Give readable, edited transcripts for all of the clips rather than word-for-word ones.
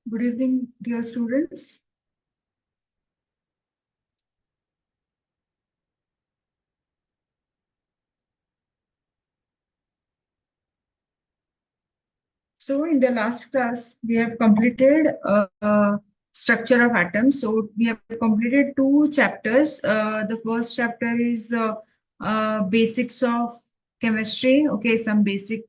Good evening, dear students. So in the last class, we have completed structure of atoms. So we have completed two chapters. The first chapter is basics of chemistry. Okay, some basics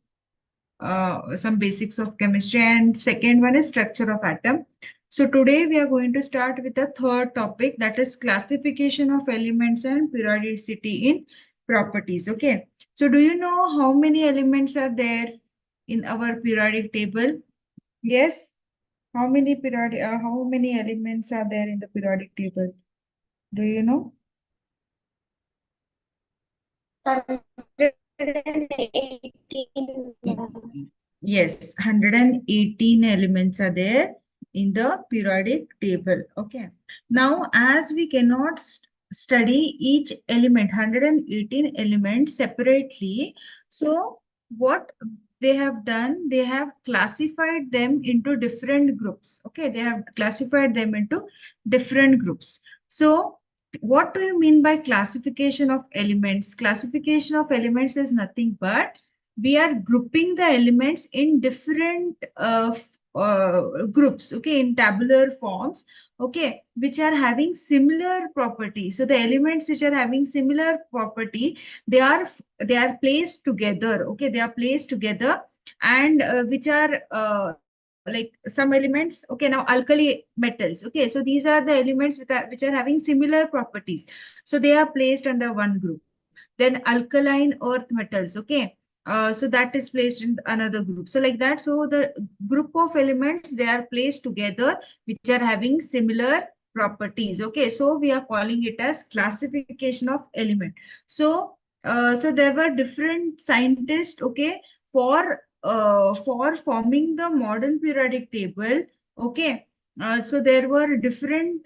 of chemistry, and second one is structure of atom. So today we are going to start with the third topic, that is classification of elements and periodicity in properties. Okay, so do you know how many elements are there in our periodic table? Yes, how many elements are there in the periodic table? Do you know? 118. Yes, 118 elements are there in the periodic table. Okay. Now, as we cannot study each element, 118 elements separately, so what they have done, they have classified them into different groups. Okay, they have classified them into different groups. So, what do you mean by classification of elements? Classification of elements is nothing but we are grouping the elements in different groups, okay, in tabular forms, okay, which are having similar property. So the elements which are having similar property, they are placed together, okay, they are placed together, and which are like some elements, okay, now alkali metals, okay, so these are the elements which are having similar properties, so they are placed under one group. Then alkaline earth metals, okay, so that is placed in another group. So like that, so the group of elements, they are placed together which are having similar properties. Okay, so we are calling it as classification of element. So so there were different scientists, okay, for forming the modern periodic table. Okay, so there were different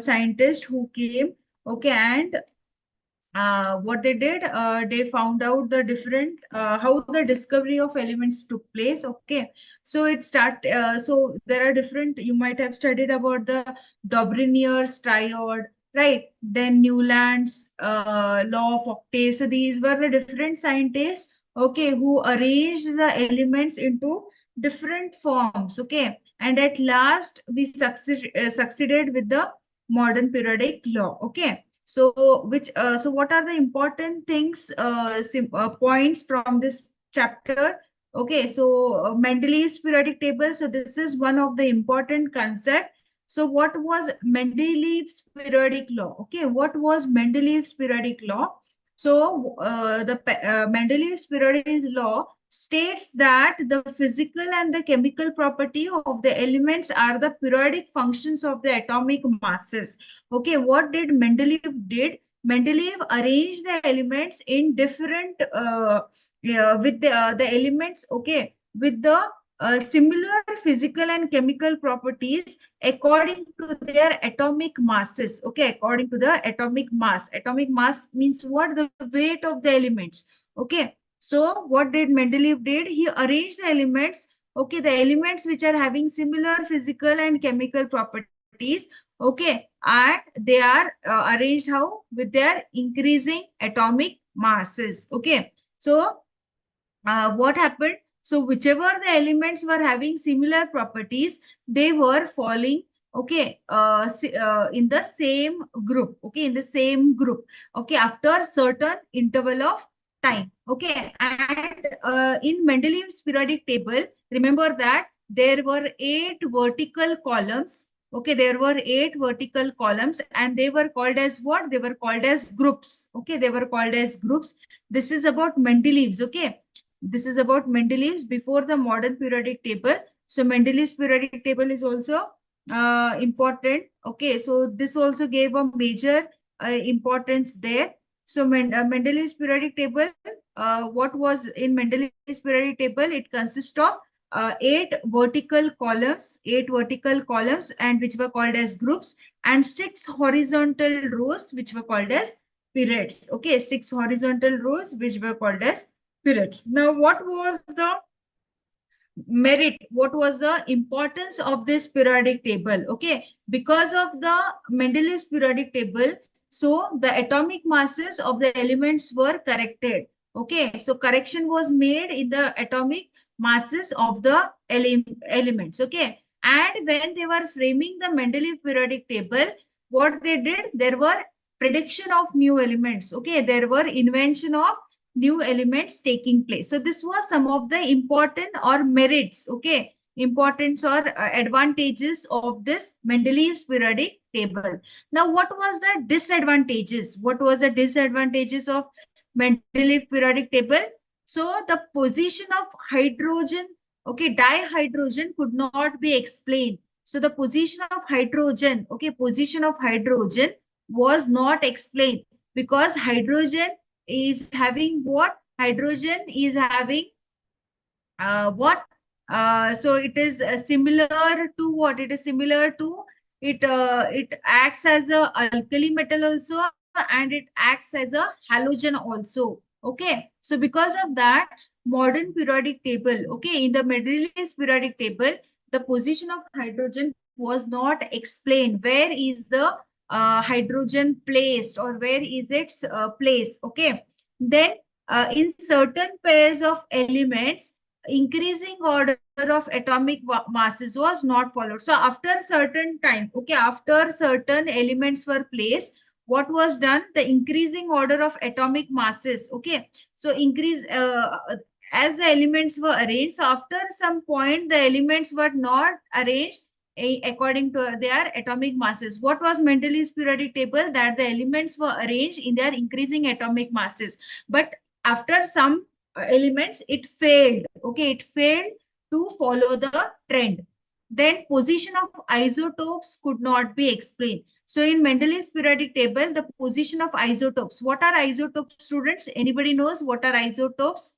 scientists who came, okay, and what they did, they found out the different how the discovery of elements took place. Okay, so so there are different, you might have studied about the Dobrinier's triad, right? Then Newland's law of octave. So these were the different scientists, okay, who arranged the elements into different forms. Okay, and at last we succeeded with the modern periodic law. Okay, so what are the important things, points from this chapter? Okay, so Mendeleev's periodic table. So this is one of the important concept. So what was Mendeleev's periodic law? Okay, what was Mendeleev's periodic law? So Mendeleev's periodic law states that the physical and the chemical property of the elements are the periodic functions of the atomic masses. Okay, what did Mendeleev did? Mendeleev arranged the elements in different with the elements, okay, with the similar physical and chemical properties according to their atomic masses. Okay, according to the atomic mass. Atomic mass means what? The weight of the elements. Okay, so what did Mendeleev did? He arranged the elements. Okay, the elements which are having similar physical and chemical properties, okay, and they are arranged how? With their increasing atomic masses. Okay, so what happened? So whichever the elements were having similar properties, they were falling, okay, in the same group, okay, in the same group, okay, after certain interval of time. Okay, and in Mendeleev's periodic table, remember that there were 8 vertical columns. Okay, there were 8 vertical columns, and they were called as what? They were called as groups. Okay, they were called as groups. This is about Mendeleev's. Okay, this is about Mendeleev's before the modern periodic table. So Mendeleev's periodic table is also important. Okay, so this also gave a major importance there. So Mendeleev's periodic table, what was in Mendeleev's periodic table? It consists of 8 vertical columns, and which were called as groups, and 6 horizontal rows, which were called as periods. Okay, 6 horizontal rows, which were called as periods. Now, what was the merit, what was the importance of this periodic table? Okay, because of the Mendeleev's periodic table, so the atomic masses of the elements were corrected. Okay, so correction was made in the atomic masses of the elements. Okay, and when they were framing the Mendeleev periodic table, what they did, there were prediction of new elements. Okay, there were invention of new elements taking place. So this was some of the important or merits, okay, importance or advantages of this Mendeleev's periodic table. Now, what was the disadvantages? What was the disadvantages of Mendeleev periodic table? So the position of hydrogen, okay, dihydrogen could not be explained. So the position of hydrogen, okay, position of hydrogen was not explained because hydrogen is having what? Hydrogen is having what? So it is similar to what? It is similar to it. It acts as a alkali metal also, and it acts as a halogen also. Okay. So because of that, modern periodic table. Okay, in the Mendeleev's periodic table, the position of hydrogen was not explained. Where is the hydrogen placed, or where is its place? Okay. Then in certain pairs of elements, increasing order of atomic masses was not followed. So after certain time, okay, after certain elements were placed, what was done? The increasing order of atomic masses. Okay, so increase as the elements were arranged. So after some point, the elements were not arranged according to their atomic masses. What was Mendeleev's periodic table? That the elements were arranged in their increasing atomic masses, but after some elements it failed. Okay, it failed to follow the trend. Then position of isotopes could not be explained. So in Mendeleev's periodic table, the position of isotopes, what are isotopes, students? Anybody knows what are isotopes?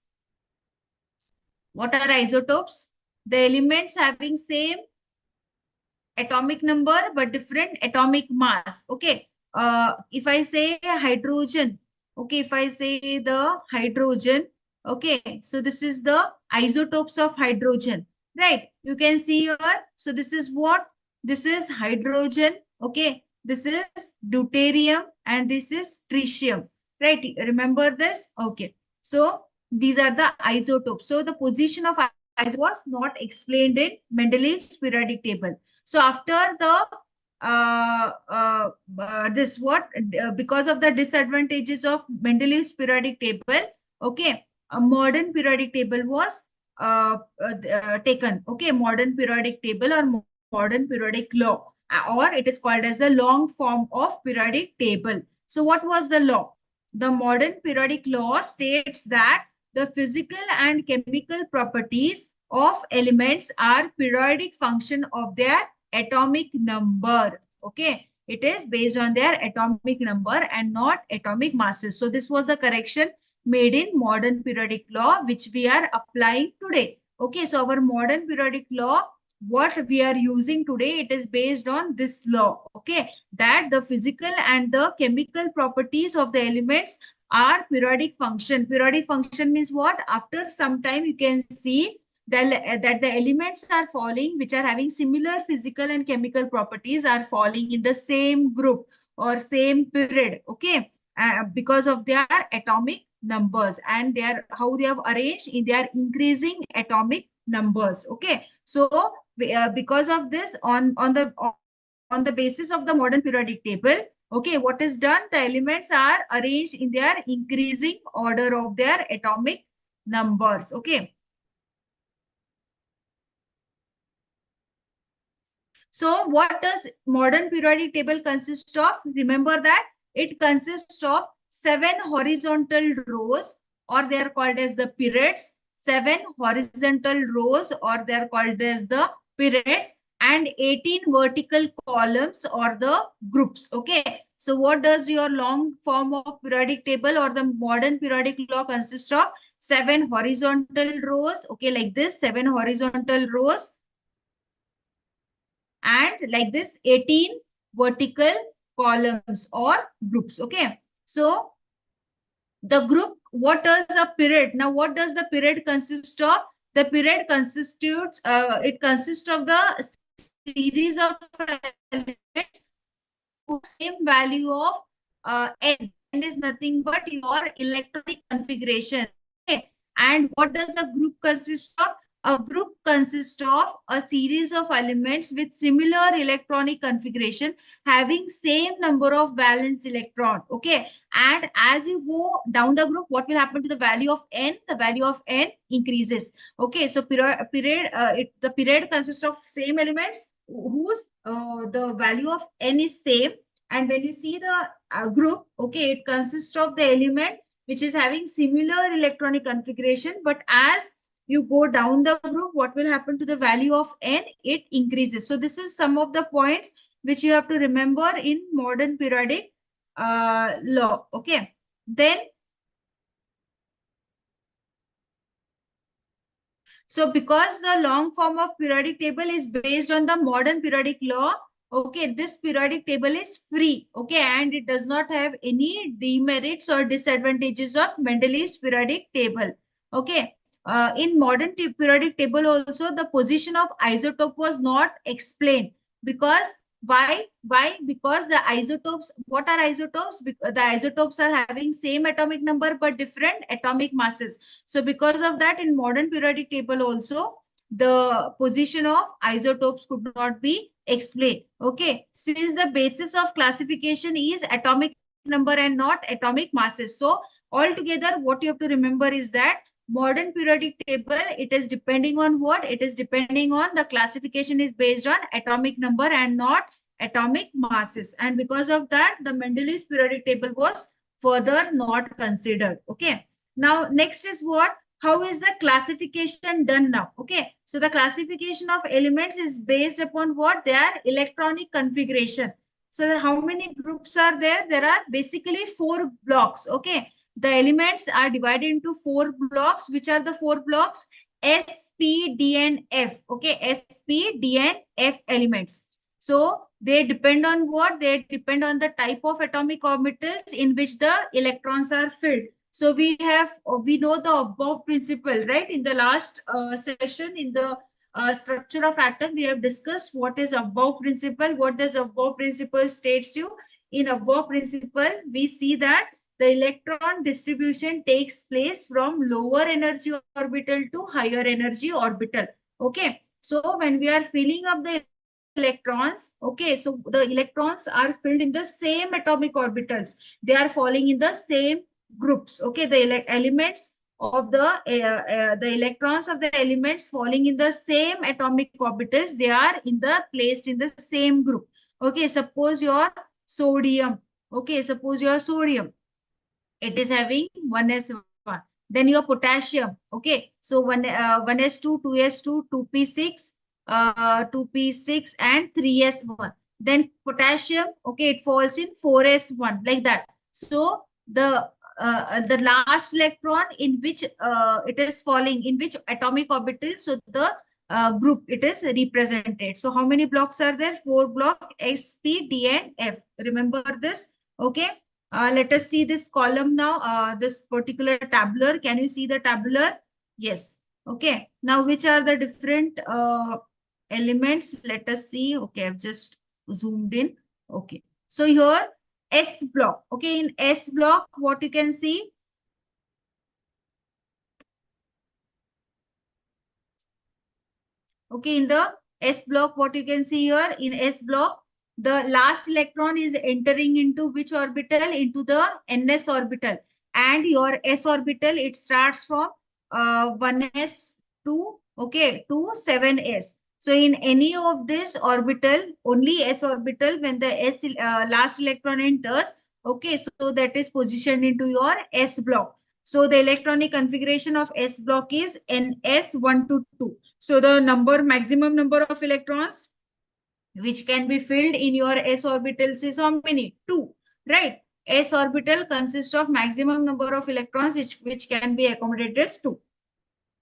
What are isotopes? The elements having same atomic number but different atomic mass. Okay, if I say hydrogen, okay, if I say the hydrogen, okay, so this is the isotopes of hydrogen, right? You can see here. So this is what? This is hydrogen. Okay, this is deuterium and this is tritium, right? Remember this? Okay, so these are the isotopes. So the position of isotope was not explained in Mendeleev's periodic table. So after the this what, because of the disadvantages of Mendeleev's periodic table, okay, a modern periodic table was taken. Okay, modern periodic table or modern periodic law, or it is called as the long form of periodic table. So what was the law? The modern periodic law states that the physical and chemical properties of elements are periodic function of their atomic number. Okay, it is based on their atomic number and not atomic masses. So this was the correction made in modern periodic law which we are applying today. Okay, so our modern periodic law, what we are using today, it is based on this law. Okay, that the physical and the chemical properties of the elements are periodic function. Periodic function means what? After some time you can see that the elements are falling which are having similar physical and chemical properties are falling in the same group or same period. Okay, because of their atomic numbers and their how they have arranged in their increasing atomic numbers. Okay, so because of this, on the basis of the modern periodic table, okay, what is done? The elements are arranged in their increasing order of their atomic numbers. Okay, so what does modern periodic table consist of? Remember that it consists of 7 horizontal rows, or they are called as the periods, 7 horizontal rows, or they are called as the periods, and 18 vertical columns or the groups. Okay, so what does your long form of periodic table or the modern periodic law consist of? 7 horizontal rows, okay, like this, 7 horizontal rows, and like this 18 vertical columns or groups. Okay, so the group, what does a period? Now what does the period consist of? The period consists of the series of elements whose same value of n is nothing but your electronic configuration. Okay, and what does a group consist of? A group consists of a series of elements with similar electronic configuration having same number of valence electron. Okay, and as you go down the group, what will happen to the value of n? The value of n increases. Okay, so the period consists of same elements whose the value of n is same. And when you see the group, okay, it consists of the element which is having similar electronic configuration, but as you go down the group, what will happen to the value of n? It increases. So this is some of the points which you have to remember in modern periodic law. Okay, then so because the long form of periodic table is based on the modern periodic law, okay, this periodic table is free, okay, and it does not have any demerits or disadvantages of Mendeleev's periodic table. Okay, in modern periodic table also, the position of isotope was not explained. Because why? Because the isotopes, what are isotopes? The isotopes are having same atomic number but different atomic masses. So because of that, in modern periodic table also, the position of isotopes could not be explained. Okay, since the basis of classification is atomic number and not atomic masses. So altogether, what you have to remember is that modern periodic table, it is depending on what? It is depending on the classification is based on atomic number and not atomic masses. And because of that, the Mendeleev's periodic table was further not considered. Okay. Now, next is what? How is the classification done now? Okay, so the classification of elements is based upon what? Their electronic configuration. So how many groups are there? There are basically 4 blocks. Okay, the elements are divided into 4 blocks. Which are the 4 blocks? S, P, D, and F. Okay, S, P, D, and F elements. So they depend on what? They depend on the type of atomic orbitals in which the electrons are filled. So we know the above principle, right? In the last session, in the structure of atom, we have discussed what is above principle. What does above principle states you? In above principle, we see that the electron distribution takes place from lower energy orbital to higher energy orbital. Okay. So when we are filling up the electrons, okay, so the electrons are filled in the same atomic orbitals. They are falling in the same groups. Okay, the elements of the electrons of the elements falling in the same atomic orbitals, they are in the placed in the same group. Okay, suppose your sodium. Okay, suppose your sodium, it is having 1s1. Then your potassium, okay, so 1s2, 2s2, 2p6, 2p6 and 3s1. Then potassium, okay, it falls in 4s1, like that. So the last electron in which it is falling, in which atomic orbital, so the group it is represented. So how many blocks are there? 4 block, S, P, D, and F. Remember this. Okay, let us see this column now, this particular tabular. Can you see the tabular? Yes. Okay. Now, which are the different elements? Let us see. Okay, I've just zoomed in. Okay. So here, S block. Okay, in S block, what you can see? Okay, in the S block, what you can see here, in S block, the last electron is entering into which orbital? Into the ns orbital. And your s orbital, it starts from 1s to, okay, to 7s. So in any of this orbital, only s orbital, when the s last electron enters, okay, so that is positioned into your s block. So the electronic configuration of s block is ns1 to 2. So the maximum number of electrons which can be filled in your s orbitals is how many? 2, right? S orbital consists of maximum number of electrons which can be accommodated as 2.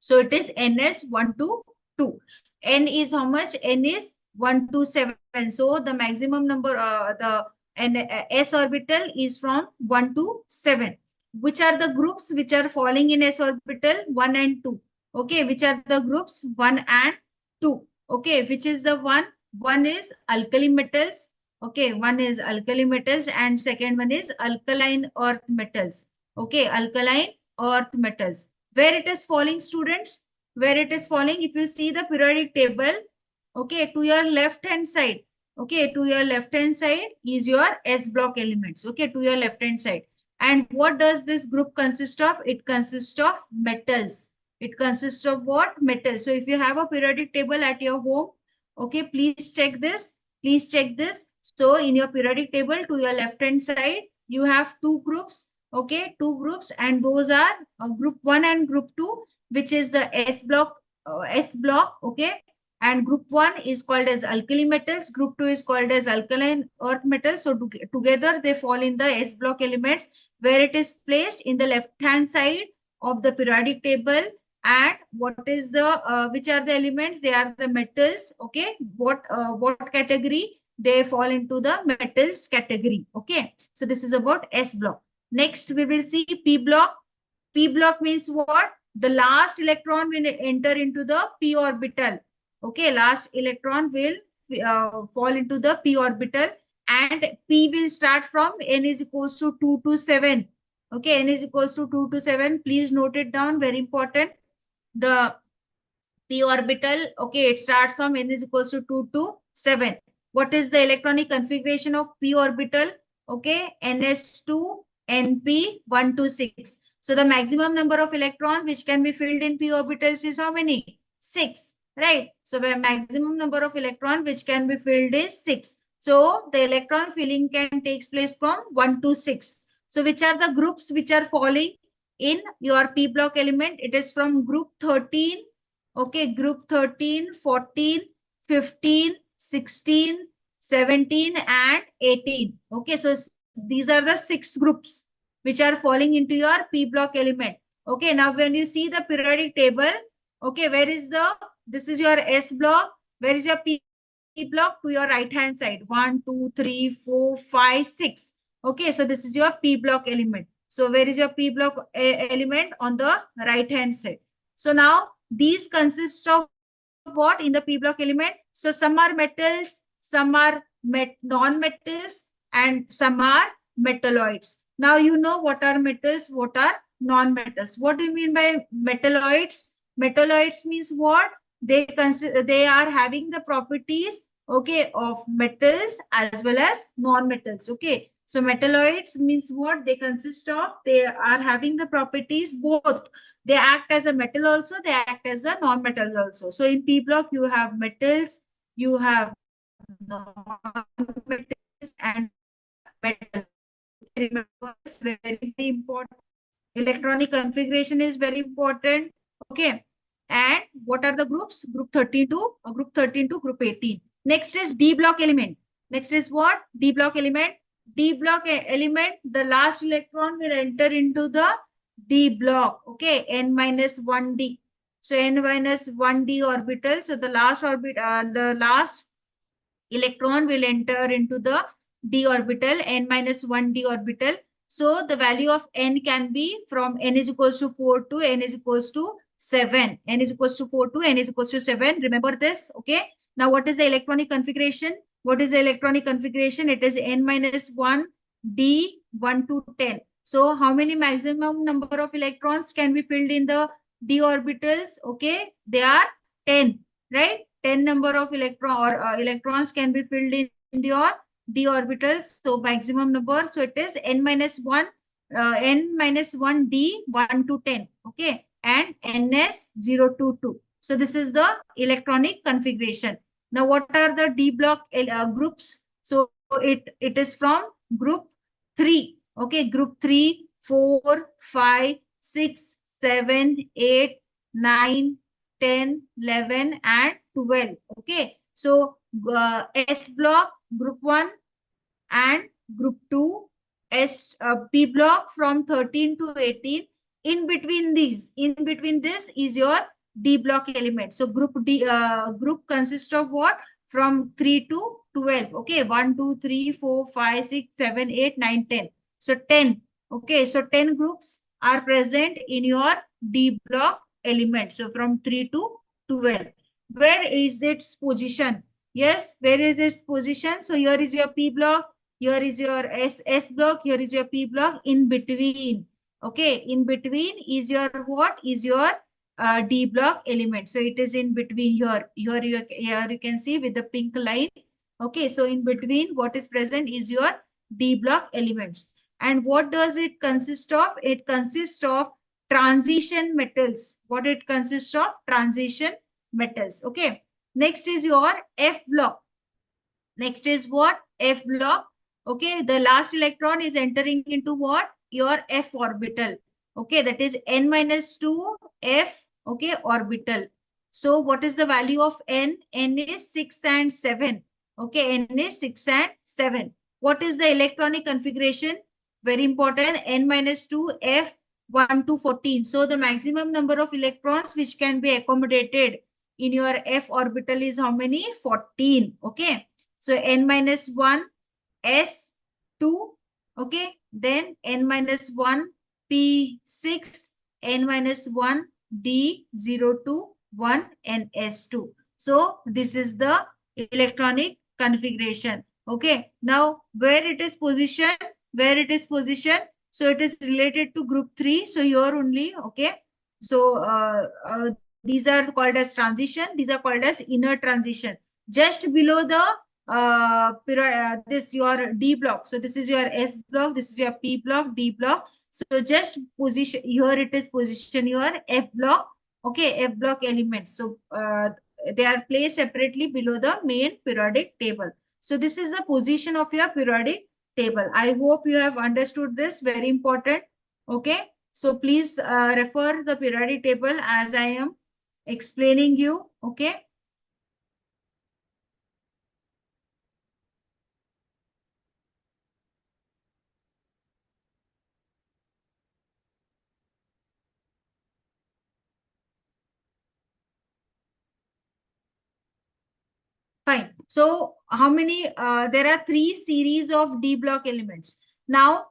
So it is ns1 to 2. N is how much? N is 1 to 7. So the maximum number, s orbital is from 1 to 7. Which are the groups which are falling in s orbital? 1 and 2. Okay, which are the groups 1 and 2? Okay, which is the one? One is alkali metals. Okay, one is alkali metals and second one is alkaline earth metals. Okay, alkaline earth metals. Where it is falling, students? Where it is falling? If you see the periodic table, okay, to your left hand side. Okay, to your left hand side is your S block elements. Okay, to your left hand side. And what does this group consist of? It consists of metals. It consists of what? Metals. So if you have a periodic table at your home, okay, please check this. Please check this. So in your periodic table to your left hand side, you have two groups. Okay, two groups, and those are group 1 and group 2, which is the S block. S block. Okay, and group 1 is called as alkali metals, group 2 is called as alkaline earth metals. So together they fall in the S block elements, where it is placed in the left hand side of the periodic table. And what is the which are the elements? They are the metals. Okay, what category? They fall into the metals category. Okay, so this is about S block. Next we will see P block. P block means what? The last electron will enter into the p orbital. Okay, last electron will fall into the p orbital, and p will start from n is equals to 2 to 7. Okay, n is equals to 2 to 7. Please note it down, very important. The p orbital, okay, it starts from n is equals to 2 to 7. What is the electronic configuration of p orbital? Okay, ns2 np 1 to 6. So the maximum number of electrons which can be filled in p orbitals is how many? 6, right? So the maximum number of electron which can be filled is 6. So the electron filling can takes place from 1 to 6. So which are the groups which are falling in your p block element? It is from group 13. Okay, group 13, 14, 15, 16, 17, and 18. Okay, so these are the 6 groups which are falling into your P block element. Okay, now when you see the periodic table, okay, where is the, this is your S block, where is your P block? To your right hand side, 1, 2, 3, 4, 5, 6. Okay, so this is your P block element. So where is your P block element? On the right hand side. So now these consist of what in the p block element? So some are metals, some are non-metals, and some are metalloids. Now you know what are metals, what are non-metals. What do you mean by metalloids? Metalloids means what? They are having the properties, okay, of metals as well as non-metals. Okay, so metalloids means what? They consist of, they are having the properties both. They act as a metal also, they act as a non-metal also. So in P block, you have metals, you have non-metals, and you have metal. Okay, remember this, very, very important. Electronic configuration is very important. Okay. And what are the groups? Group 13 to group 13 to group 18. Next is D block element. Next is what? D block element. D block element, the last electron will enter into the D block. Okay, n minus 1d. So n minus 1d orbital. So the last the last electron will enter into the d orbital, n minus 1d orbital. So the value of n can be from n is equals to 4 to n is equals to 7. N is equals to 4 to n is equals to 7. Remember this, okay? Now what is the electronic configuration? What is the electronic configuration? It is n minus 1 d 1 to 10. So how many maximum number of electrons can be filled in the d orbitals? Okay, they are 10, right? 10 number of electrons can be filled in your d orbitals. So maximum number, so it is n minus 1 n minus 1 d 1 to 10. Okay, and ns 0 to 2. So this is the electronic configuration. Now what are the d block groups? So it is from group 3. Okay, group 3, 4, 5, 6, 7, 8, 9, 10, 11, and 12. Okay, so S block, group 1 and group 2, P block from 13 to 18. In between this is your D block element. So group consists of what? From 3 to 12. Okay, 1, 2, 3, 4, 5, 6, 7, 8, 9, 10. So 10. Okay, so 10 groups are present in your D block elements. So from 3 to 12. Where is its position? Yes, where is its position? So here is your P block, here is your S block, here is your P block. In between, okay, in between is your what? Is your D block element. So it is in between here. Here you can see with the pink line. Okay, so in between what is present is your D block elements. And what does it consist of? It consists of transition metals. What it consists of? Transition metals. Okay. Next is your F block. Next is what? F block. Okay. The last electron is entering into what? Your F orbital. Okay. That is N minus 2 F. Okay. Orbital. So what is the value of N? N is 6 and 7. Okay. N is 6 and 7. What is the electronic configuration? Very important. N minus 2 F 1 to 14. So the maximum number of electrons which can be accommodated in your F orbital is how many? 14. Okay. So n minus 1 S 2. Okay. Then n minus 1 P6, n minus 1 D02, 1 NS2. So this is the electronic configuration. Okay. Now where it is positioned? Where it is positioned? So it is related to group 3. So here only. Okay. So these are called as transition. These are called as inner transition. Just below the this your D block. So this is your S block, this is your P block, D block. So just position here, it is position your F block. Okay, F block elements. So they are placed separately below the main periodic table. So this is the position of your periodic table. I hope you have understood this. Very important. Okay. So please refer the periodic table as I am explaining you. Okay. Fine. So how many? There are three series of D block elements. Now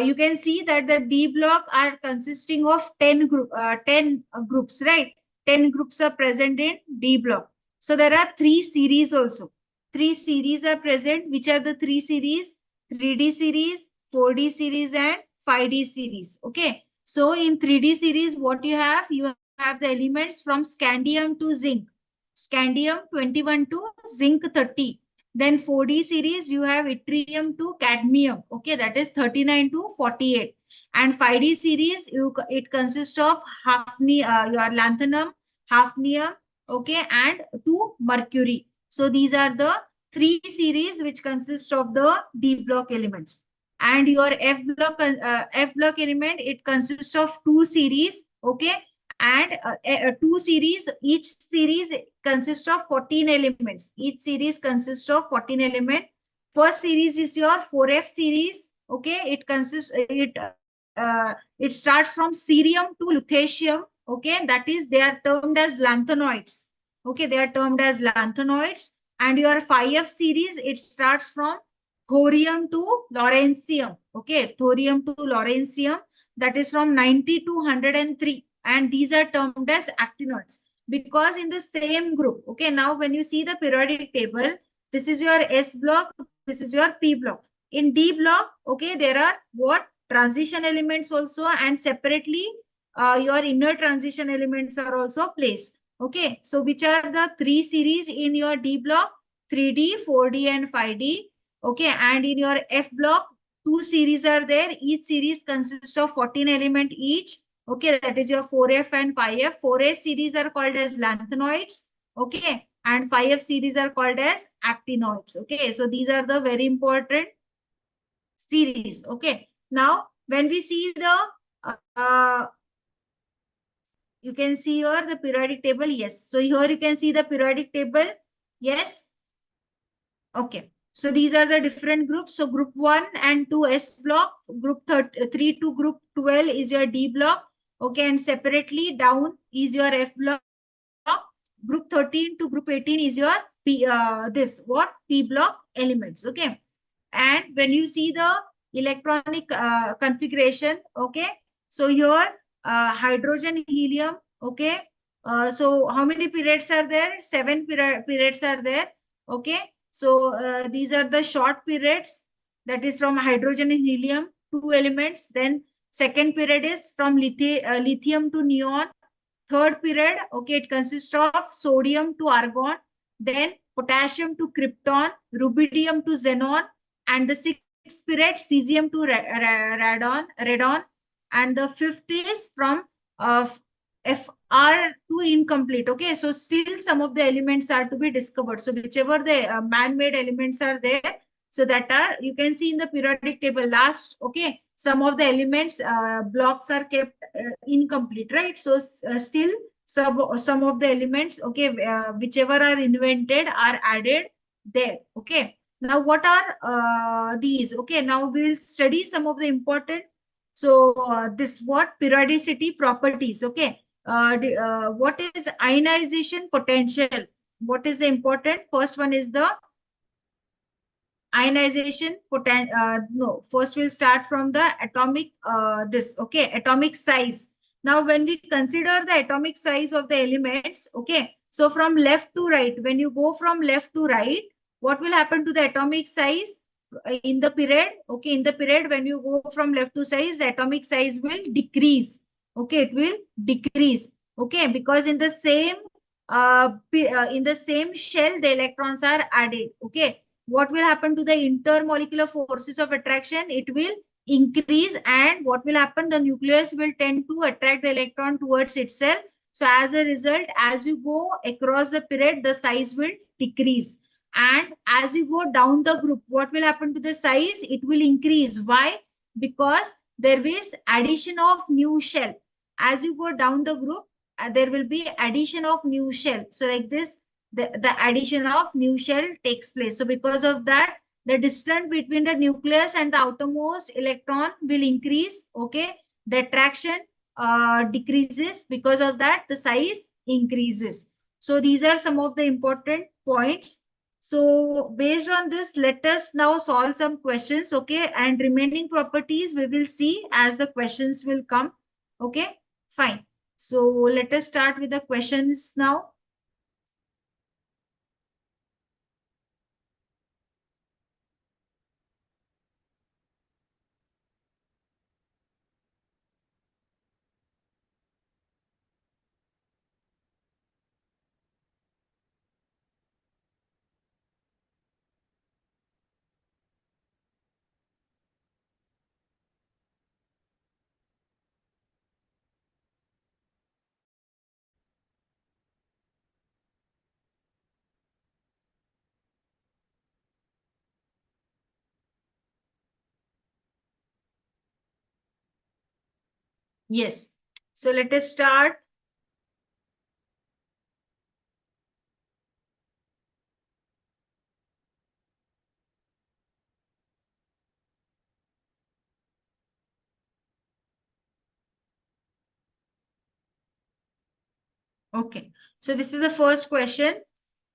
you can see that the D block are consisting of 10 groups, right? 10 groups are present in D block. So there are three series also. Three series are present. Which are the three series? 3D series, 4D series, and 5D series. Okay. So in 3D series, what you have? You have the elements from scandium to zinc. Scandium 21 to zinc 30. Then 4D series, you have yttrium to cadmium. Okay, that is 39 to 48. And 5D series, it consists of your lanthanum, hafnium, okay, and to mercury. So these are the three series which consist of the D block elements. And your F block element, it consists of two series, okay, and two series. Each series consists of 14 elements. Each series consists of 14 elements. First series is your 4F series. Okay, it starts from cerium to lutetium. Okay, that is, they are termed as lanthanoids. Okay, they are termed as lanthanoids. And your 5F series, it starts from thorium to lawrencium. Okay, thorium to lawrencium, that is from 90 to 103. And these are termed as actinoids because in the same group. Okay, now when you see the periodic table, this is your S block, this is your P block. In D block, okay, there are what? Transition elements also, and separately your inner transition elements are also placed. Okay, so which are the three series in your D block? 3D, 4D, and 5D. Okay, and in your F block, two series are there. Each series consists of 14 element each. Okay, that is your 4F and 5F. 4F series are called as lanthanoids. Okay, and 5F series are called as actinoids. Okay, so these are the very important series. Okay, now when we see the you can see here the periodic table. Yes, so here you can see the periodic table. Yes. Okay. So these are the different groups. So group 1 and 2 S block, group 3 to group 12 is your D block. Okay, and separately down is your F block. Group 13 to group 18 is your P block elements. Okay. And when you see the electronic configuration, okay, so here hydrogen, helium, Okay. So how many periods are there? Seven periods are there. Okay. So these are the short periods, that is from hydrogen and helium, two elements. Then second period is from lithium to neon. Third period, okay, it consists of sodium to argon, then potassium to krypton, rubidium to xenon, and the sixth period, cesium to radon, and the fifth is from uh, FR to incomplete. Okay, so still some of the elements are to be discovered. So whichever the man-made elements are there, so that are, you can see in the periodic table last. Okay, some of the elements blocks are kept incomplete, right? So still some of the elements, okay, whichever are invented are added there. Okay, now what are these? Okay, now we will study some of the important. So this what periodicity properties. Okay, what is ionization potential? What is the important? First one is the ionization no, first we'll start from the atomic this. Okay, atomic size. Now when we consider the atomic size of the elements, okay, so from left to right, when you go from left to right, what will happen to the atomic size in the period? Okay, in the period, when you go from left to size, the atomic size will decrease. Okay, it will decrease. Okay, because in the same shell the electrons are added. Okay, what will happen to the intermolecular forces of attraction? It will increase, and what will happen? The nucleus will tend to attract the electron towards itself. So as a result, as you go across the period, the size will decrease. And as you go down the group, what will happen to the size? It will increase. Why? Because there is addition of new shell. As you go down the group, there will be addition of new shell. So like this, the addition of new shell takes place. So because of that, the distance between the nucleus and the outermost electron will increase. Okay, the attraction decreases. Because of that, the size increases. So these are some of the important points. So based on this, let us now solve some questions. Okay, and remaining properties we will see as the questions will come. Okay, fine. So let us start with the questions now. Yes. So let us start. Okay. So this is the first question.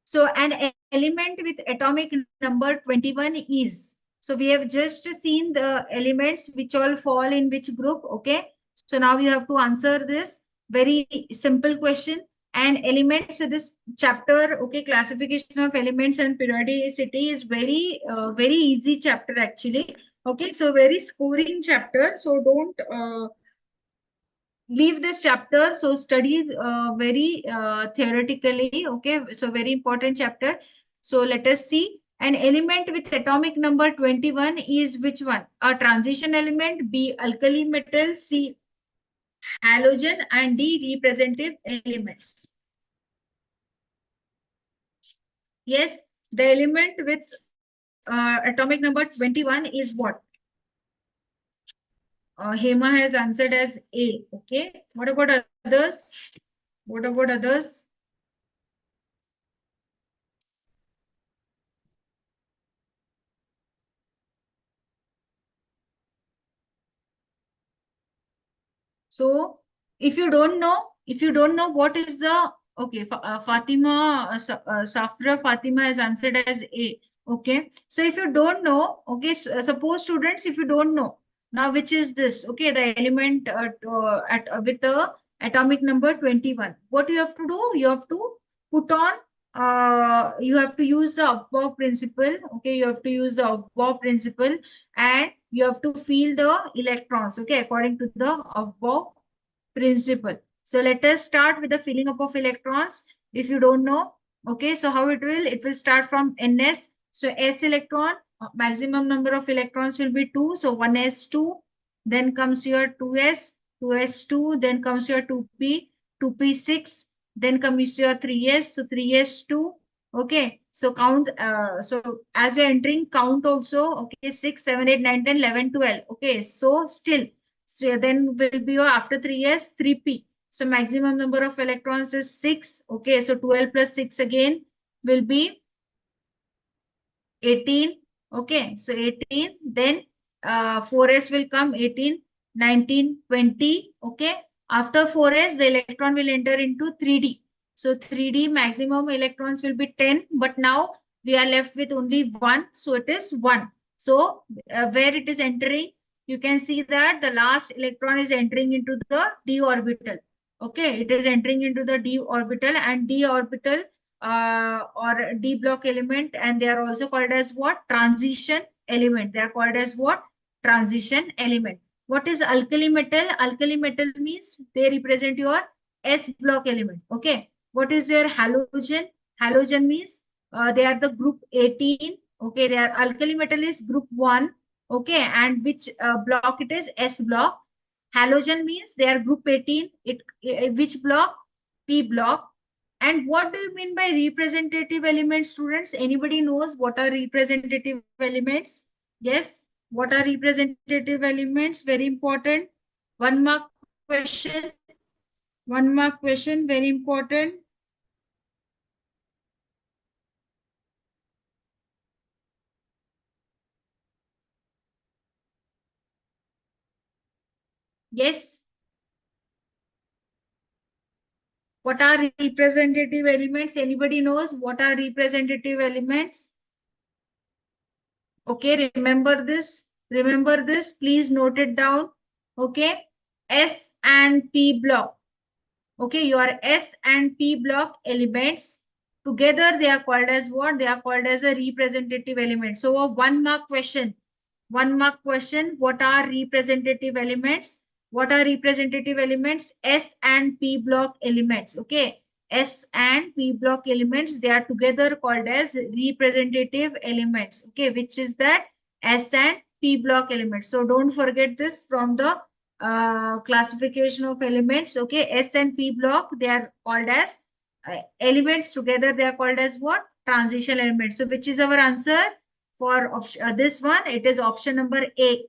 So an element with atomic number 21 is. So we have just seen the elements which all fall in which group. Okay. So now you have to answer this very simple question. And elements. So this chapter, okay, classification of elements and periodicity is very easy chapter actually. Okay. So very scoring chapter. So don't leave this chapter. So study very theoretically. Okay, so very important chapter. So let us see. An element with atomic number 21 is which one? A transition element, B alkali metal, C halogen, and D representative elements. Yes, the element with atomic number 21 is what? Hema has answered as A. Okay, what about others? What about others? So if you don't know what is the, okay, Safra Fatima has answered as A. Okay. So if you don't know, okay, suppose students, if you don't know now which is this, okay, the element with a atomic number 21. What you have to do? You have to put on, you have to use the above principle. Okay, you have to use the above principle, and you have to feel the electrons. Okay, according to the above principle. So let us start with the filling up of electrons. If you don't know, okay, so how it will start from ns. So s electron, maximum number of electrons will be 2. So 1s2, then comes your 2s, 2s2, then comes your 2p, 2p6, then comes your 3s, so 3s2. Okay, so count, so as you're entering, count also. Okay, 6, 7, 8, 9, 10, 11, 12. Okay, so still, so then will be your, after 3s, 3p. So maximum number of electrons is 6. Okay, so 12 plus 6 again will be 18. Okay, so 18, then 4s will come, 18, 19, 20. Okay, after 4s the electron will enter into 3d. So 3d maximum electrons will be 10, but now we are left with only 1, so it is 1. So where it is entering, you can see that the last electron is entering into the d orbital. Okay, it is entering into the d orbital, and d orbital, or D block element, and they are also called as what? Transition element. They are called as what? Transition element. What is alkali metal? Alkali metal means they represent your S block element. Okay. What is your halogen? Halogen means they are the group 18. Okay. They are alkali metal is group 1. Okay. And which block it is? S block. Halogen means they are group 18. Which block? P block. And what do you mean by representative elements, students? Anybody knows what are representative elements? Yes. What are representative elements? Very important. 1 mark question. 1 mark question. Very important. Yes. What are representative elements? Anybody knows what are representative elements? Okay, remember this. Remember this. Please note it down. Okay. S and P block. Okay, your S and P block elements together, they are called as what? They are called as a representative element. So a 1 mark question. 1 mark question. What are representative elements? What are representative elements? S and P block elements. Okay. S and P block elements, they are together called as representative elements. Okay, which is that S and P block elements. So don't forget this from the classification of elements. Okay, S and P block, they are called as elements together. They are called as what? Transition elements. So which is our answer for this one? It is option number A.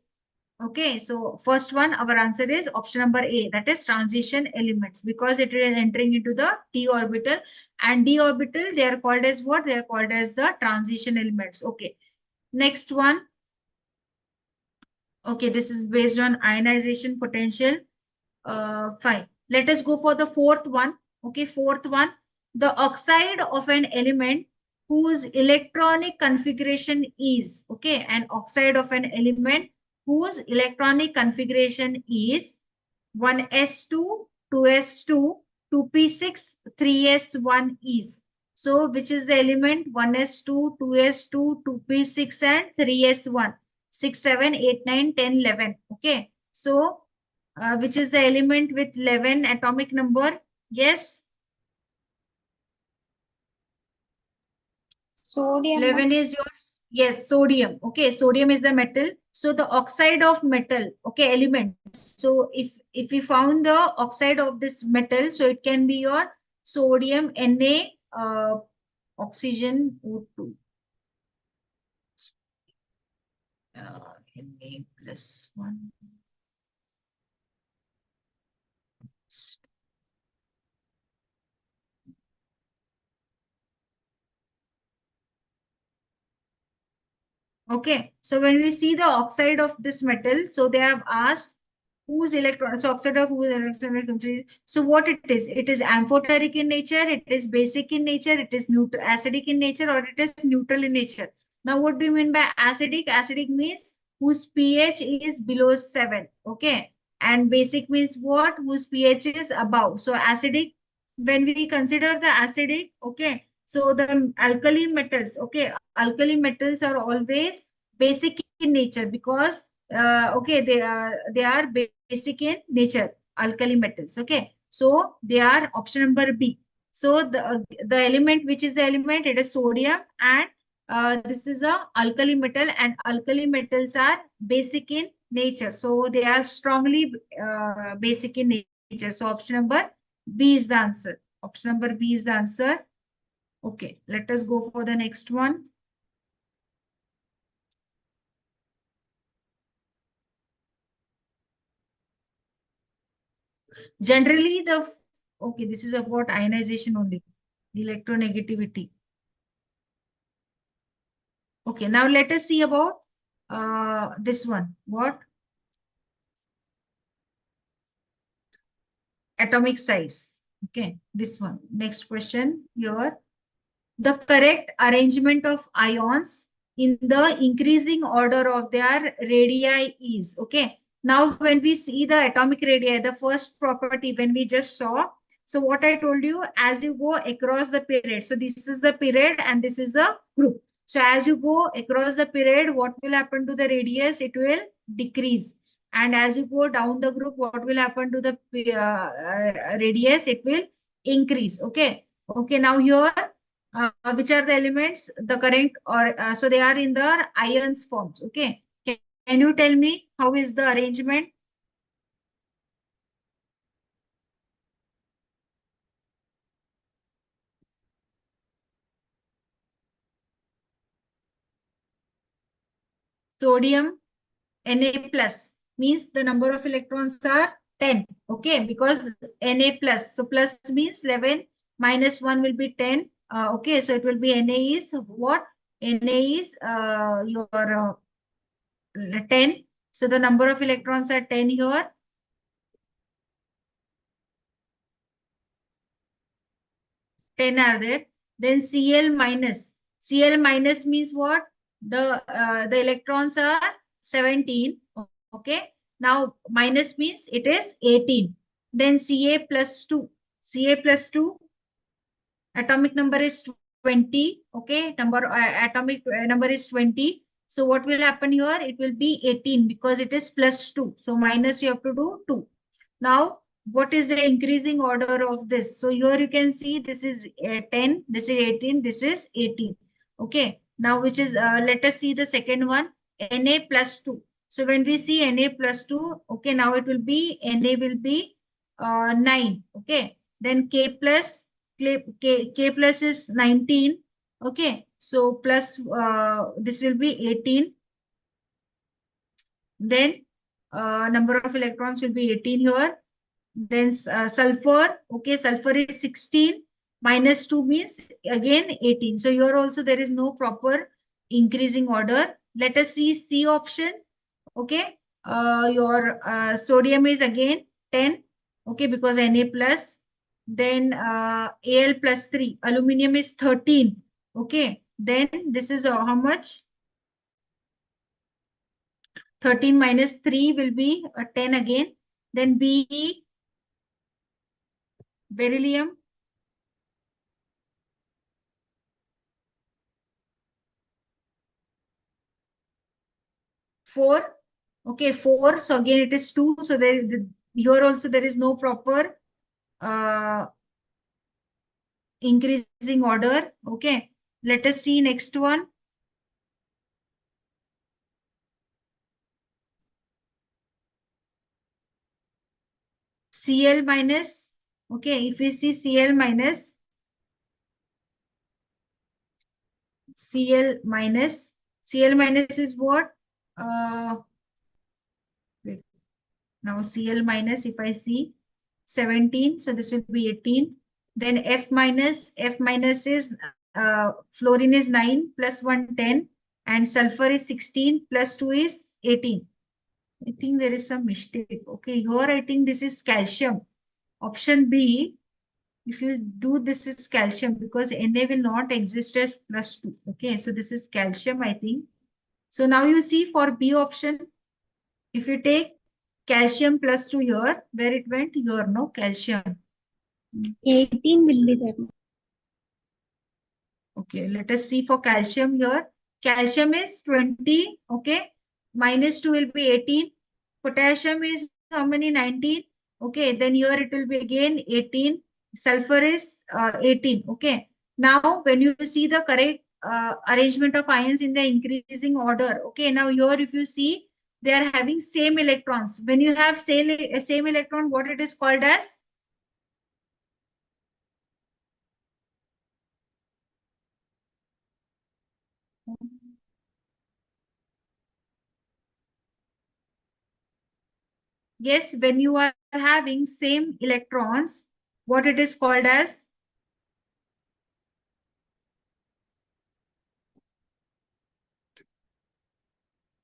Okay, so first one, our answer is option number A, that is transition elements, because it is entering into the d orbital, and d orbital, they are called as what? They are called as the transition elements. Okay, next one. Okay, this is based on ionization potential. Fine. Let us go for the fourth one. Okay, fourth one. The oxide of an element whose electronic configuration is, okay, an oxide of an element whose electronic configuration is 1s2, 2s2, 2p6, 3s1 is. So, which is the element? 1s2, 2s2, 2p6, and 3s1. 6, 7, 8, 9, 10, 11. Okay. So, which is the element with 11 atomic number? Yes. Sodium. 11 is your, yes, sodium. Okay, sodium is the metal. So the oxide of metal, okay, element. So if we found the oxide of this metal, so it can be your sodium Na, oxygen O2, Na plus 1. Okay, so when we see the oxide of this metal, so they have asked whose electron, so oxide of whose electronic chemistry. So what it is? It is amphoteric in nature, it is basic in nature, it is neutral, acidic in nature, or it is neutral in nature. Now, what do you mean by acidic? Acidic means whose pH is below 7. Okay. and basic means what? Whose pH is above. So acidic, when we consider the acidic, okay, so the alkali metals, okay, alkali metals are always basic in nature because okay, they are basic in nature, alkali metals, okay. So they are option number B. So the element, which is the element, it is sodium, and this is a alkali metal, and alkali metals are basic in nature. So they are strongly basic in nature. So option number B is the answer. Option number B is the answer. Okay, let us go for the next one. Generally, okay, this is about ionization only, electronegativity. Okay, now let us see about this one. What? Atomic size. Okay, this one. Next question here. The correct arrangement of ions in the increasing order of their radii is, okay. Now when we see the atomic radii, the first property when we just saw, so what I told you, as you go across the period, so this is the period and this is a group. So as you go across the period, what will happen to the radius? It will decrease. And as you go down the group, what will happen to the radius? It will increase. Okay. Okay, now here which are the elements? The current, or so they are in the ions forms. Okay. Can you tell me how is the arrangement? Sodium Na plus means the number of electrons are 10. Okay, because Na plus. So plus means 11 minus 1 will be 10. Okay, so it will be Na is what? Na is your 10. So the number of electrons are 10 here. 10 are there. Then Cl minus. Cl minus means what? The electrons are 17. Okay. Now minus means it is 18. Then Ca plus 2. Ca plus 2, atomic number is 20. Okay. Atomic number is 20. So what will happen here? It will be 18 because it is plus 2. So minus you have to do 2. Now, what is the increasing order of this? So here you can see this is 10, this is 18, this is 18. Okay. Now, which is, let us see the second one, Na plus 2. So when we see Na plus 2, okay, now it will be, Na will be 9. Okay. Then K plus is 19. Okay. So plus, this will be 18. Then number of electrons will be 18 here. Then sulfur, okay, sulfur is 16, minus 2 means again 18. So here also there is no proper increasing order. Let us see C option. Okay, your sodium is again 10, okay, because Na plus. Then Al plus 3, aluminum is 13. Okay, then this is how much? 13 minus 3 will be 10 again. Then Be, beryllium, 4. Okay, 4. So again it is 2. So here also there is no proper uh, increasing order. Okay. Let us see next one. Cl minus. Okay, if we see Cl minus, Cl minus, Cl minus is what? Wait. Now Cl minus, if I see 17, so this will be 18. Then F minus is fluorine is 9 plus 1 10, and sulfur is 16 plus 2 is 18. I think there is some mistake. Okay, here I think this is calcium. Option B, if you do this is calcium because Na will not exist as plus 2. Okay, so this is calcium, I think. So now you see for B option, if you take calcium plus 2 here. Where it went? Here, no? Calcium. 18 will be there. Okay, let us see for calcium here. Calcium is 20. Okay. Minus 2 will be 18. Potassium is how many? 19. Okay. Then here it will be again 18. Sulfur is 18. Okay. Now, when you see the correct arrangement of ions in the increasing order. Okay. Now, here if you see, they are having same electrons. When you have same electron, what it is called as? Yes, when you are having same electrons, what it is called as?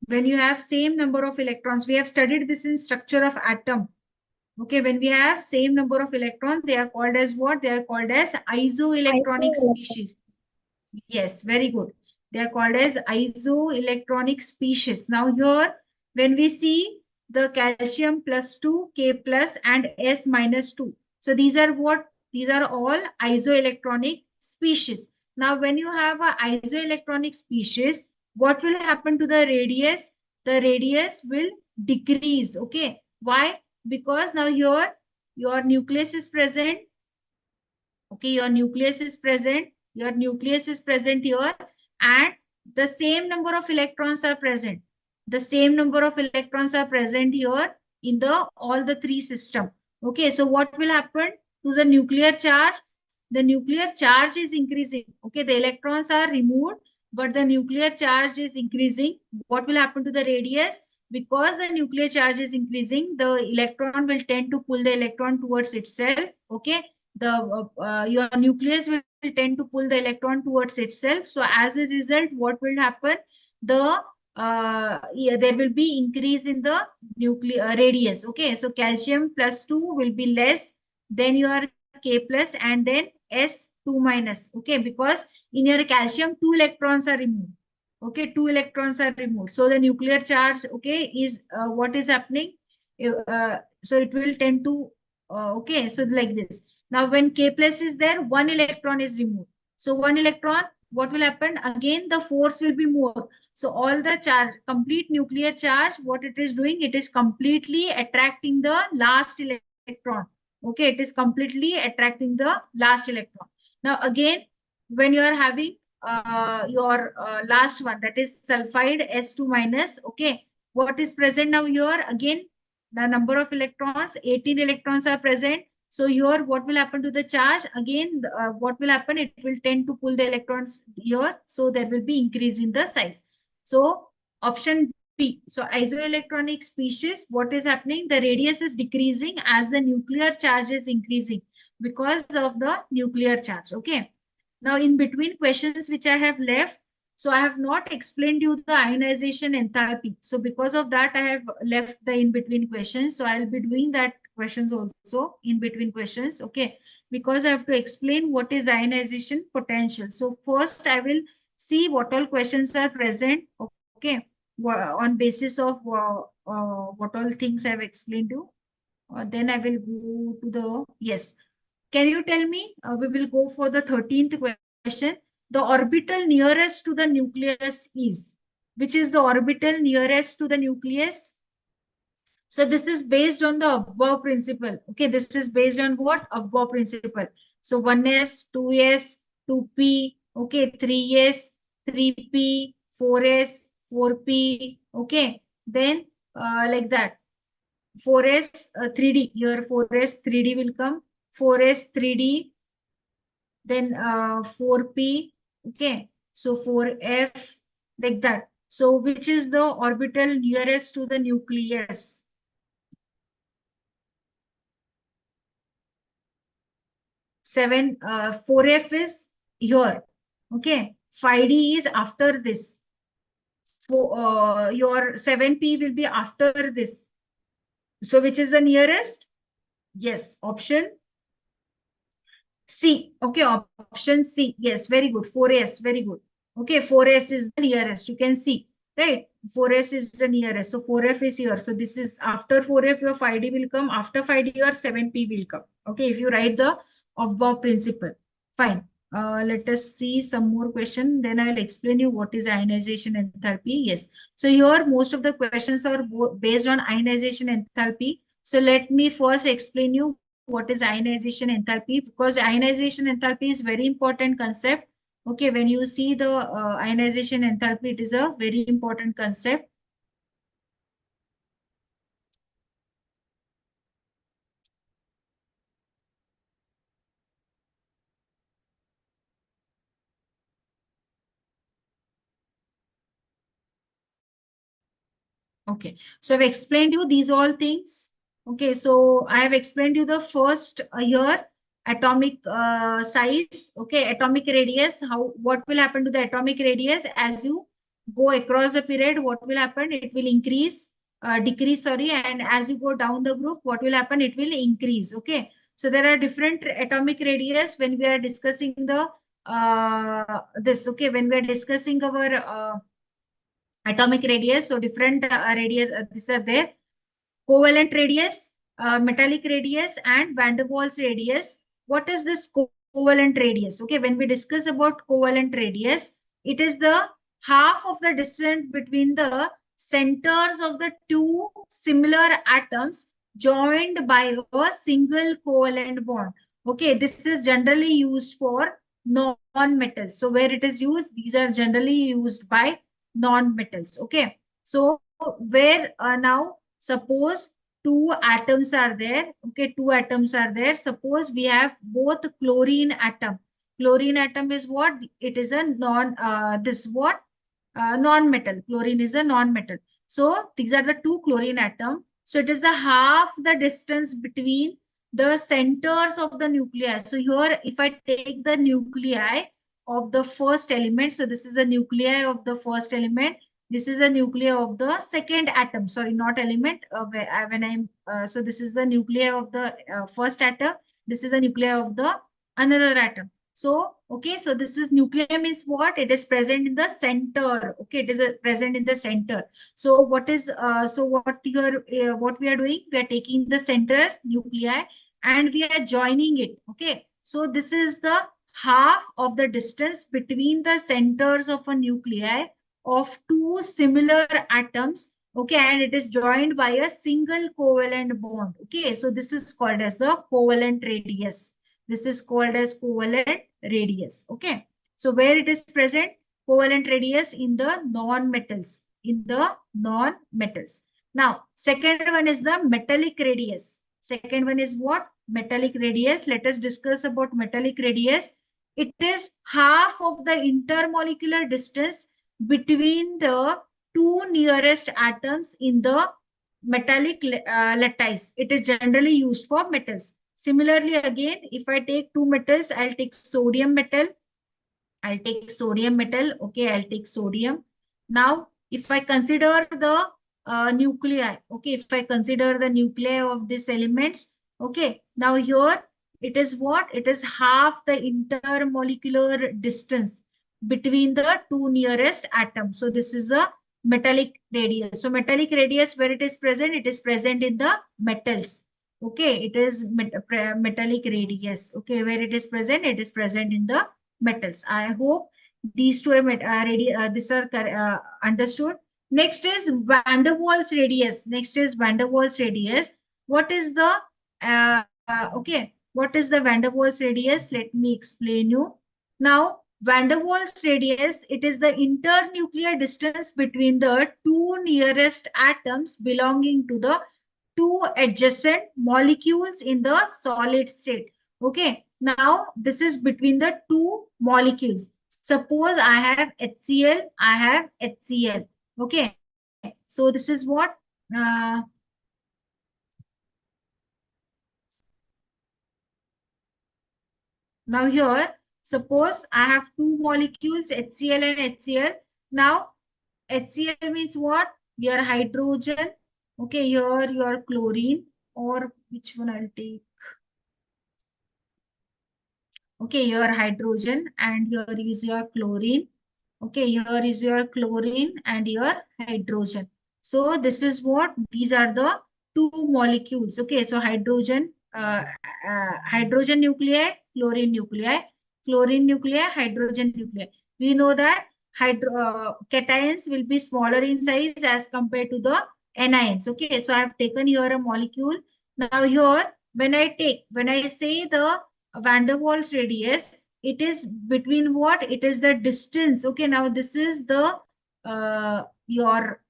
When you have same number of electrons, we have studied this in structure of atom. Okay, when we have same number of electrons, they are called as what? They are called as isoelectronic Isoelectric. species. Yes, very good. They are called as isoelectronic species. Now here, when we see the calcium plus 2, K plus and S minus 2. So these are what? These are all isoelectronic species. Now when you have a isoelectronic species, what will happen to the radius? The radius will decrease. Okay. Why? Because now here your nucleus is present. Okay, your nucleus is present. Your nucleus is present here, and the same number of electrons are present. The same number of electrons are present here in the all the three system. Okay, so what will happen to the nuclear charge? The nuclear charge is increasing. Okay, the electrons are removed, but the nuclear charge is increasing. What will happen to the radius? Because the nuclear charge is increasing, the electron will tend to pull the electron towards itself. Okay, the your nucleus will tend to pull the electron towards itself. So as a result, what will happen? The yeah, there will be increase in the nuclear radius. Okay, so calcium plus 2 will be less than your K plus and then S2 minus. Okay, because in your calcium 2 electrons are removed. Okay, 2 electrons are removed. So the nuclear charge, okay, is what is happening? So it will tend to okay, so like this. Now, when K plus is there, one electron is removed. So one electron, what will happen? Again, the force will be more. So all the charge, complete nuclear charge, what it is doing, it is completely attracting the last electron. Okay, it is completely attracting the last electron. Now, again, when you are having your last one, that is sulfide S2 minus, okay, what is present now here? Again, the number of electrons, 18 electrons are present. So here, what will happen to the charge? Again, what will happen? It will tend to pull the electrons here. So there will be increase in the size. So option B. So isoelectronic species, what is happening? The radius is decreasing as the nuclear charge is increasing because of the nuclear charge. Okay. Now, in between questions which I have left, so I have not explained you the ionization enthalpy. So because of that, I have left the in between questions. So I'll be doing that questions also in between questions. Okay, because I have to explain what is ionization potential. So first, I will see what all questions are present. Okay, on basis of what all things I've explained to. Then I will go to the yes. Can you tell me? We will go for the 13th question. The orbital nearest to the nucleus is. Which is the orbital nearest to the nucleus? So this is based on the above principle. Okay, this is based on what? Above principle. So 1s, 2s, 2p, okay, 3s, 3p, 4s, 4p, okay. Then like that. 4s, 3d. Here 4s, 3d will come. 4s, 3d, then 4p, okay, so 4f, like that. So which is the orbital nearest to the nucleus? 4f is here, okay, 5d is after this. Your 7p will be after this. So which is the nearest? Yes, option C. Okay, option C. Yes, very good. 4s, very good. Okay, 4s is the nearest. You can see, right? 4s is the nearest. So 4f is here. So this is after 4f, your 5d will come. After 5d, your 7p will come. Okay, if you write the above principle. Fine. Let us see some more question. Then I'll explain you what is ionization enthalpy. Yes. So here, most of the questions are based on ionization enthalpy. So let me first explain you what is ionization enthalpy, because ionization enthalpy is very important concept. Okay, when you see the ionization enthalpy, it is a very important concept. Okay, so I've explained you these all things. Okay, so I have explained you the first here, atomic size. Okay, atomic radius. How, what will happen to the atomic radius as you go across the period? What will happen? It will increase, decrease. Sorry, and as you go down the group, what will happen? It will increase. Okay, so there are different atomic radius when we are discussing the this. Okay, when we are discussing our atomic radius. So different radius, these are there. Covalent radius, metallic radius, and van der Waals radius. What is this covalent radius? Okay, when we discuss about covalent radius, it is the half of the distance between the centers of the two similar atoms joined by a single covalent bond. Okay, this is generally used for non-metals. So where it is used, these are generally used by non-metals. Okay, so where now suppose two atoms are there. Okay, two atoms are there. Suppose we have both chlorine atom. Chlorine atom is what? It is a non this what? Non-metal. Chlorine is a non-metal. So these are the two chlorine atom. So it is the half the distance between the centers of the nuclei. So here, if I take the nuclei of the first element, so this is a nuclei of the first element. This is a nuclei of the second atom. Sorry, not element. When I'm so this is the nuclei of the first atom. This is a nuclei of the another atom. So, okay, so this is nuclear means what? It is present in the center. Okay, it is present in the center. So what is, so what we are doing? We are taking the center nuclei and we are joining it. Okay, so this is the half of the distance between the centers of a nuclei of two similar atoms. Okay, and it is joined by a single covalent bond. Okay, so this is called as a covalent radius. This is called as covalent radius. Okay. So where it is present? Covalent radius in the non-metals. In the non-metals. Now, second one is the metallic radius. Second one is what? Metallic radius. Let us discuss about metallic radius. It is half of the intermolecular distance between the two nearest atoms in the metallic lattice. It is generally used for metals. Similarly, again, if I take two metals, I'll take sodium metal. I'll take sodium metal. Okay, I'll take sodium. Now, if I consider the nuclei, okay, if I consider the nuclei of these elements, okay, now here it is what? It is half the intermolecular distance between the two nearest atoms. So this is a metallic radius. So metallic radius, where it is present in the metals. Okay, it is metallic radius. Okay, where it is present in the metals. I hope these two are these are understood. Next is van der Waals radius. Next is van der Waals radius. What is the okay? What is the van der Waals radius? Let me explain you. Now, van der Waals radius, it is the internuclear distance between the two nearest atoms belonging to the two adjacent molecules in the solid state. Okay, now this is between the two molecules. Suppose I have HCl, I have HCl. Okay, so this is what? Now here, suppose I have two molecules, HCl and HCl. Now, HCl means what? Your hydrogen. Okay, here your chlorine, or which one I'll take? Okay, your hydrogen, and here is your chlorine. Okay, here is your chlorine and your hydrogen. So this is what, these are the two molecules. Okay, so hydrogen nuclei, chlorine nuclei, chlorine nuclei, hydrogen nuclei. We know that cations will be smaller in size as compared to the anions. Okay, so I have taken here a molecule. Now here, when I say the van der Waals radius, it is between what? It is the distance. Okay, now this is the your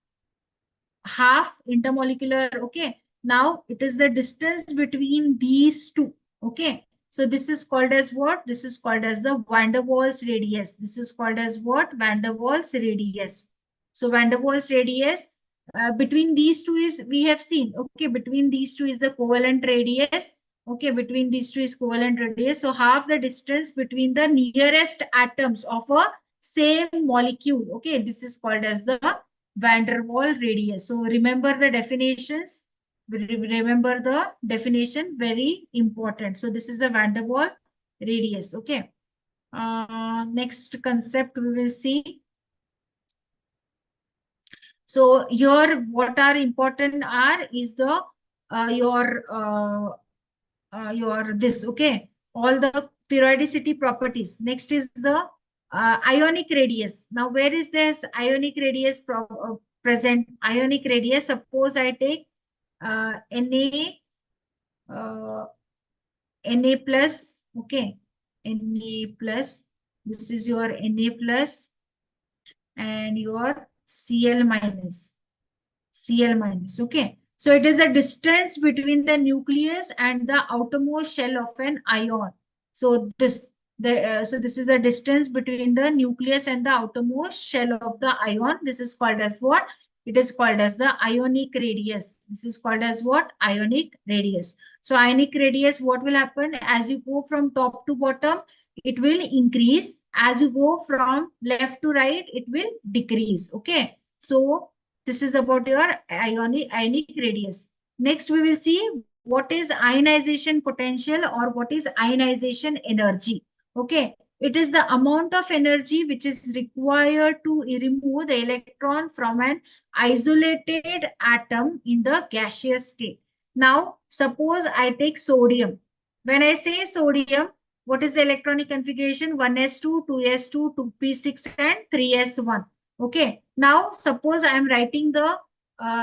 half intermolecular. Okay, now it is the distance between these two. Okay, so this is called as what? This is called as the van der Waals radius. This is called as what? Van der Waals radius. So van der Waals radius, between these two is, we have seen, okay, between these two is the covalent radius. Okay, between these two is covalent radius. So half the distance between the nearest atoms of a same molecule. Okay, this is called as the van der Waals radius. So remember the definitions. Remember the definition, very important. So this is a van der Waals radius. Okay. Next concept we will see. So here, what are important are is the your this. Okay, all the periodicity properties. Next is the ionic radius. Now where is this ionic radius present? Ionic radius, suppose I take uh, Na plus. Okay, Na plus, this is your Na plus and your Cl minus. Cl minus. Okay. So it is the distance between the nucleus and the outermost shell of an ion. So this is the distance between the nucleus and the outermost shell of the ion. This is called as what? It is called as the ionic radius. This is called as what? Ionic radius. So ionic radius, what will happen as you go from top to bottom? It will increase. As you go from left to right, it will decrease. Okay. So this is about your ionic radius. Next, we will see what is ionization potential or what is ionization energy. Okay, it is the amount of energy which is required to remove the electron from an isolated atom in the gaseous state. Now, suppose I take sodium. When I say sodium, what is the electronic configuration? 1s2, 2s2, 2p6 and 3s1. Okay, now suppose I am writing the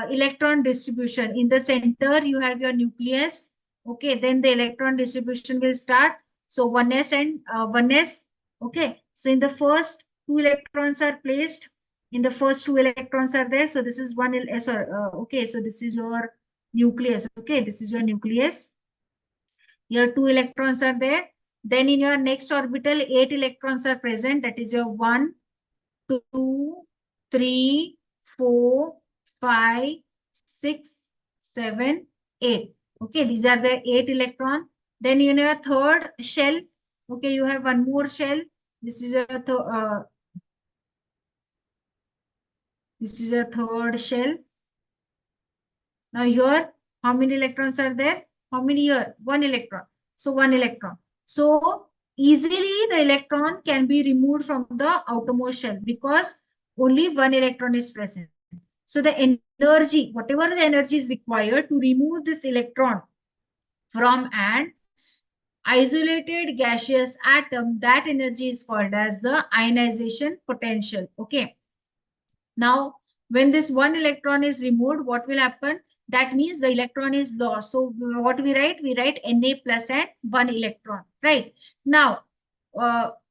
electron distribution. In the center, you have your nucleus. Okay, then the electron distribution will start. So 1s and 1s. Okay, so in the first two electrons are placed. In the first two electrons are there. So this is one. Sorry. Okay, so this is your nucleus. Okay, this is your nucleus. Your two electrons are there. Then in your next orbital, 8 electrons are present. That is your 1, 2, 3, 4, 5, 6, 7, 8. Okay, these are the 8 electron. Then in your third shell, okay, you have one more shell. This is your third shell. Now here, how many electrons are there? How many here? One electron. So one electron. So easily the electron can be removed from the outermost shell because only one electron is present. So the energy, whatever the energy is required to remove this electron from an isolated gaseous atom, that energy is called as the ionization potential. Okay. Now, when this one electron is removed, what will happen? That means the electron is lost. So what we write? We write Na plus and one electron, right? Now,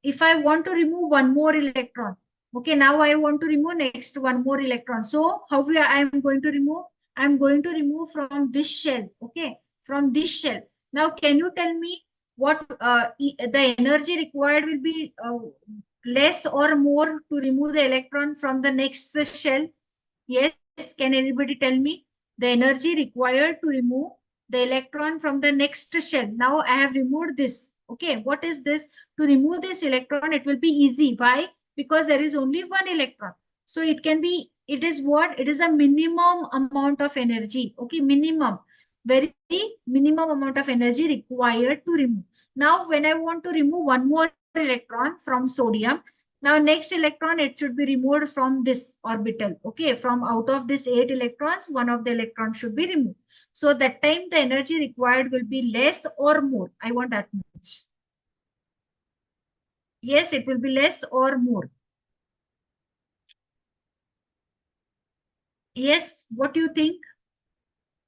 if I want to remove one more electron, okay, now I want to remove next one more electron. So how I am going to remove? I am going to remove from this shell, okay, from this shell. Now, can you tell me what the energy required will be less or more to remove the electron from the next shell? Yes, can anybody tell me the energy required to remove the electron from the next shell? Now I have removed this. Okay, what is this? To remove this electron, it will be easy. Why? Because there is only one electron. So it can be, it is what? It is a minimum amount of energy. Okay, minimum, very minimum amount of energy required to remove. Now, when I want to remove one more electron from sodium, Now next electron, it should be removed from this orbital. Okay, from out of this 8 electrons, one of the electrons should be removed. So that time the energy required will be less or more. I want that much. Yes, it will be less or more. Yes, what do you think?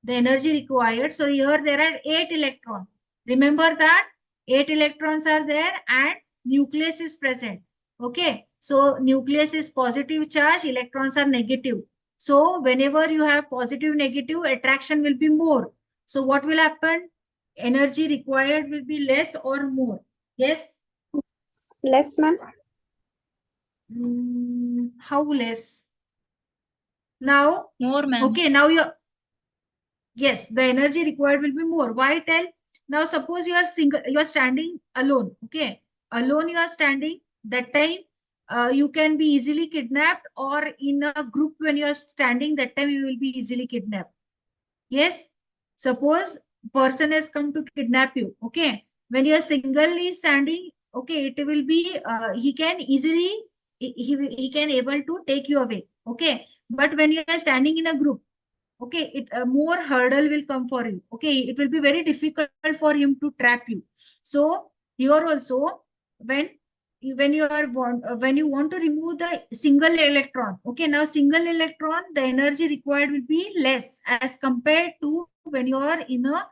The energy required. So here there are 8 electrons. Remember that 8 electrons are there and nucleus is present. Okay. So nucleus is positive charge, electrons are negative. So whenever you have positive negative, attraction will be more. So what will happen? Energy required will be less or more. Yes. Less, ma'am. How less? Now, More, ma'am. okay, now you yes, the energy required will be more. Why tell? Now, suppose you are single, you are standing alone. Okay, alone you are standing. That time, you can be easily kidnapped, or in a group when you are standing, that time you will be easily kidnapped. Yes, suppose person has come to kidnap you. Okay, when you are singly standing, okay, it will be he can easily he can able to take you away. Okay, but when you are standing in a group, okay, it more hurdle will come for you. Okay, it will be very difficult for him to trap you. So here also, when when you want to remove the single electron, okay, now single electron, the energy required will be less as compared to when you are in a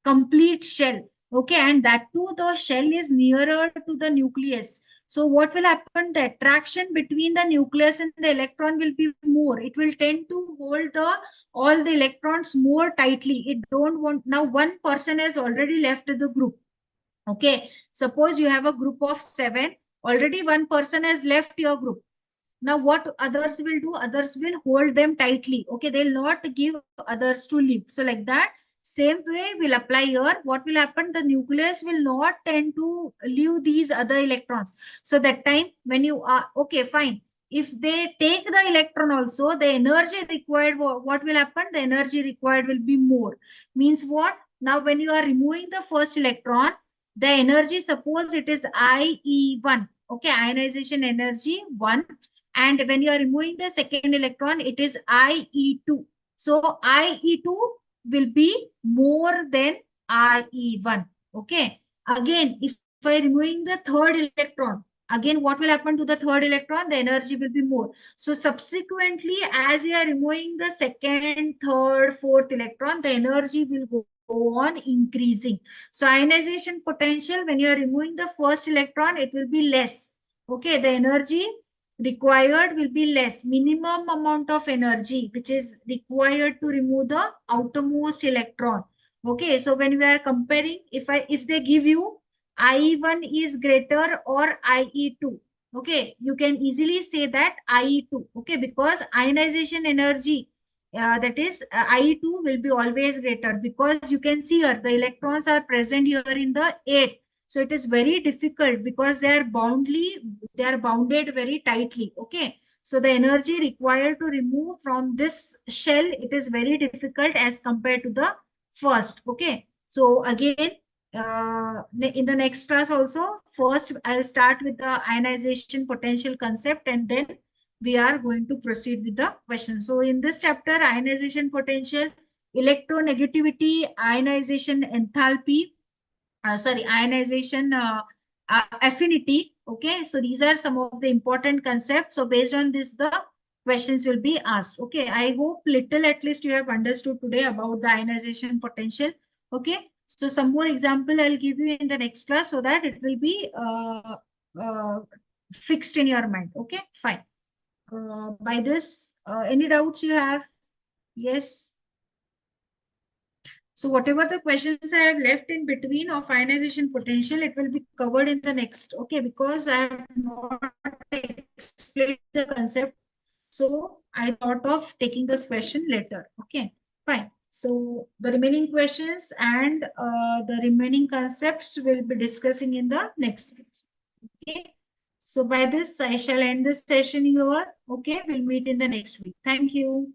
complete shell. Okay, and that too the shell is nearer to the nucleus. So what will happen? The attraction between the nucleus and the electron will be more. It will tend to hold the all the electrons more tightly. It don't want, now one person has already left the group. Okay, suppose you have a group of 7, already one person has left your group. Now what others will do? Others will hold them tightly. Okay, they'll not give others to leave. So like that, same way will apply here. What will happen? The nucleus will not tend to leave these other electrons. So that time when you are, okay, fine. If they take the electron also, the energy required, what will happen? The energy required will be more. Means what? Now when you are removing the first electron, the energy, suppose it is IE1. Okay, ionization energy 1, and when you are removing the second electron, it is IE2. So IE2 will be more than IE1. Okay. Again, if I removing the third electron, again, what will happen to the third electron? The energy will be more. So subsequently, as you are removing the second, third, fourth electron, the energy will go on increasing. So ionization potential, when you are removing the first electron, it will be less. Okay, the energy required will be less. Minimum amount of energy which is required to remove the outermost electron. Okay, so when we are comparing, if they give you IE1 is greater or IE2, okay, you can easily say that IE2, okay, because ionization energy, that is IE2 will be always greater, because you can see here the electrons are present here in the 8. So it is very difficult because they are bounded very tightly. Okay, so the energy required to remove from this shell, it is very difficult as compared to the first. Okay, so again, in the next class also, first I'll start with the ionization potential concept, and then we are going to proceed with the question. So in this chapter, ionization potential, electronegativity, ionization enthalpy, sorry, ionization affinity. Okay, so these are some of the important concepts. So based on this, the questions will be asked. Okay, I hope little at least you have understood today about the ionization potential. Okay, so some more example I'll give you in the next class so that it will be uh, fixed in your mind. Okay, fine. By this, any doubts you have? Yes. So whatever the questions I have left in between of ionization potential, it will be covered in the next. Okay, because I have not explained the concept. So I thought of taking this question later. Okay, fine. So the remaining questions and the remaining concepts will be discussing in the next class. Okay. So by this, I shall end this session here. Okay, we'll meet in the next week. Thank you.